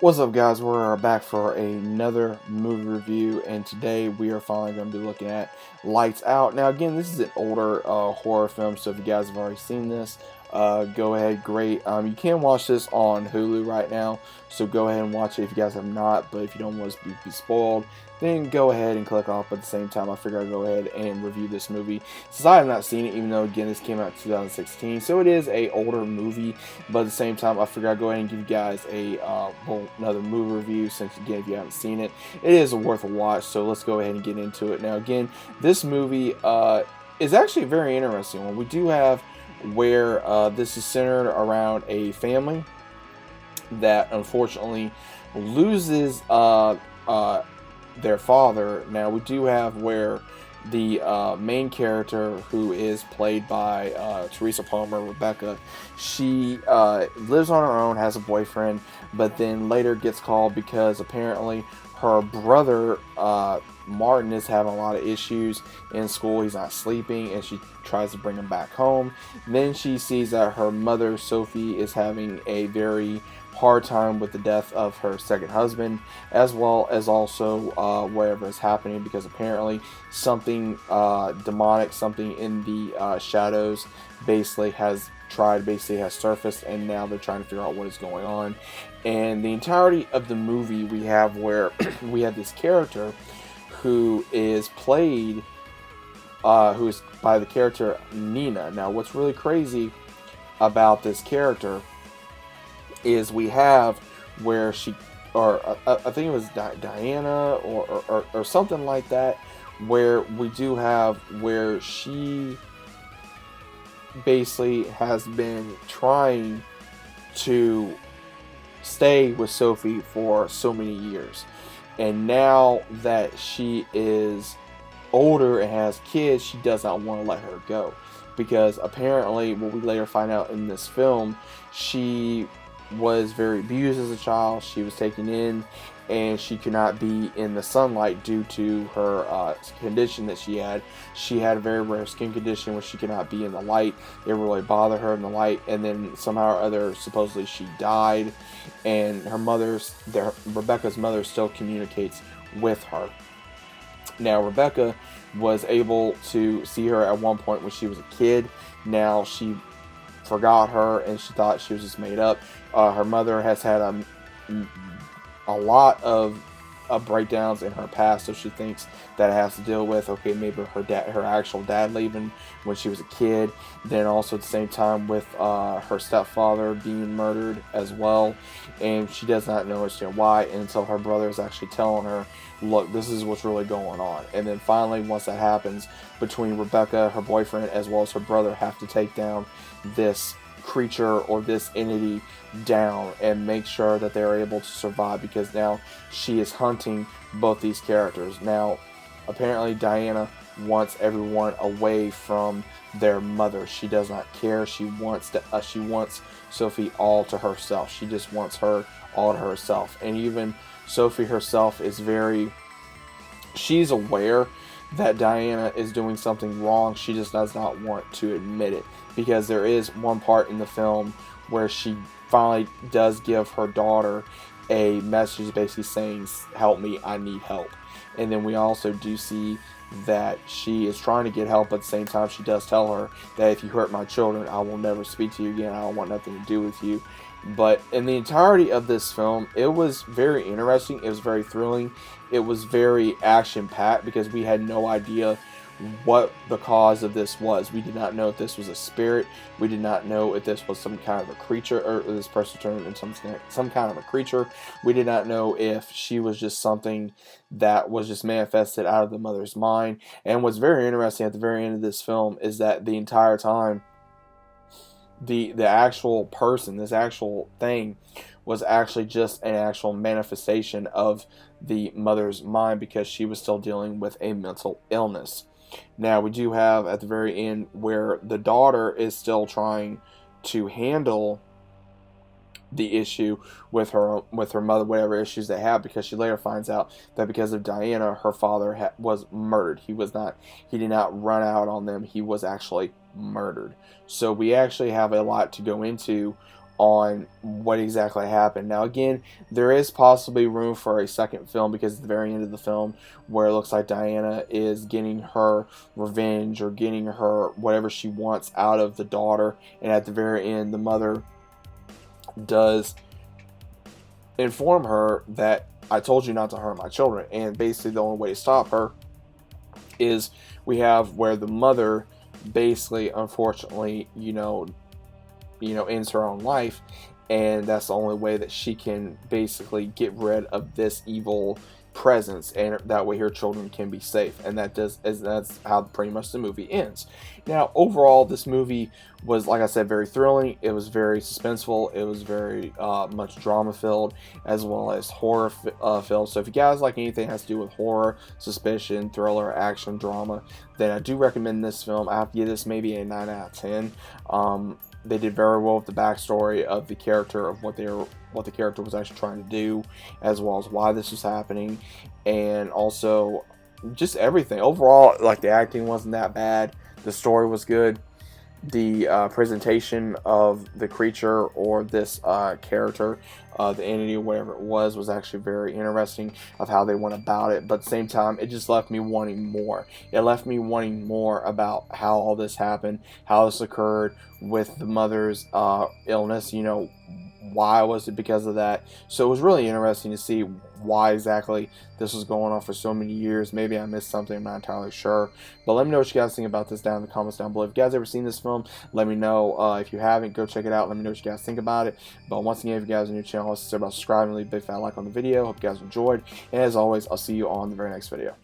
What's up, guys? We're back for another movie review, and today we are finally going to be looking at Lights Out. Now, again, this is an older horror film, so if you guys have already seen this, go ahead, great. You can watch this on Hulu right now, so go ahead and watch it if you guys have not, but if you don't want to be spoiled, then go ahead and click off. But at the same time, I figure I'll go ahead and review this movie, since I have not seen it, even though, again, this came out in 2016, so it is a older movie, but at the same time, I figure I'll go ahead and give you guys another movie review, since, again, if you haven't seen it, it is worth a watch, so let's go ahead and get into it. Now, again, this movie is actually a very interesting one. We do have where this is centered around a family that unfortunately loses their father. Now, we do have where the main character, who is played by Teresa Palmer, Rebecca, she lives on her own, has a boyfriend, but then later gets called because apparently her brother Martin is having a lot of issues in school. He's not sleeping, and she tries to bring him back home. Then she sees that her mother, Sophie, is having a very hard time with the death of her second husband, as well as also whatever is happening, because apparently something demonic, something in the shadows basically has surfaced, and now they're trying to figure out what is going on. And the entirety of the movie, we have where we have this character who is played who is by the character Nina. Now, what's really crazy about this character is we have where she, or I think it was Diana, or something like that, where we do have where she basically has been trying to stay with Sophie for so many years. And now that she is older and has kids, she does not want to let her go. Because apparently, what we later find out in this film, she was very abused as a child. She was taken in, and she could not be in the sunlight due to her condition that she had. She had a very rare skin condition where she could not be in the light. It really bothered her in the light, and then somehow or other, supposedly she died, and Rebecca's mother still communicates with her. Now, Rebecca was able to see her at one point when she was a kid. Now she forgot her, and she thought she was just made up. Her mother has had a lot of breakdowns in her past, so she thinks that it has to deal with, okay, maybe her actual dad leaving when she was a kid. Then also at the same time with her stepfather being murdered as well, and she does not understand why until her brother is actually telling her, look, this is what's really going on. And then finally, once that happens, between Rebecca, her boyfriend, as well as her brother, have to take down this creature or this entity down and make sure that they're able to survive, because now she is hunting both these characters. Now, apparently Diana wants everyone away from their mother. She does not care. She wants Sophie all to herself. She just wants her all to herself. And even Sophie herself is she's aware that Diana is doing something wrong. She just does not want to admit it, because there is one part in the film where she finally does give her daughter a message basically saying, help me, I need help. And then we also do see that she is trying to get help, but at the same time she does tell her that if you hurt my children, I will never speak to you again. I don't want nothing to do with you. But in the entirety of this film, it was very interesting. It was very thrilling. It was very action-packed, because we had no idea what the cause of this was. We did not know if this was a spirit. We did not know if this was some kind of a creature, or this person turned into some kind of a creature. We did not know if she was just something that was just manifested out of the mother's mind. And what's very interesting at the very end of this film is that the entire time, the actual person, this actual thing, was actually just an actual manifestation of the mother's mind, because she was still dealing with a mental illness. Now, we do have at the very end where the daughter is still trying to handle the issue with her mother, whatever issues they have, because she later finds out that because of Diana, her father was murdered. He did not run out on them. He was actually murdered. So we actually have a lot to go into on what exactly happened. Now, again, there is possibly room for a second film, because at the very end of the film, where it looks like Diana is getting her revenge or getting her whatever she wants out of the daughter, and at the very end, the mother does inform her that I told you not to harm my children, and basically the only way to stop her is we have where the mother basically, unfortunately, ends her own life, and that's the only way that she can basically get rid of this evil presence, and that way her children can be safe. And that's how pretty much the movie ends. Now, overall, this movie was, like I said, very thrilling. It was very suspenseful. It was very much drama filled, as well as horror filled. So if you guys like anything that has to do with horror, suspicion, thriller, action, drama, then I do recommend this film. I have to give this maybe a 9 out of 10. They did very well with the backstory of the character, of what the character was actually trying to do, as well as why this was happening, and also just everything. Overall, like, the acting wasn't that bad. The story was good. The presentation of the creature, or this character, the entity, whatever it was actually very interesting of how they went about it. But at the same time, it just left me wanting more. It left me wanting more about how all this happened, how this occurred with the mother's illness. Why was it because of that? So it was really interesting to see why exactly this was going on for so many years. Maybe I missed something, I'm not entirely sure. But let me know what you guys think about this down in the comments down below. If you guys ever seen this film, let me know. If you haven't, go check it out. Let me know what you guys think about it. But once again, if you guys are new to the channel, let's about subscribing, leave a big fat like on the video. Hope you guys enjoyed. And as always, I'll see you on the very next video.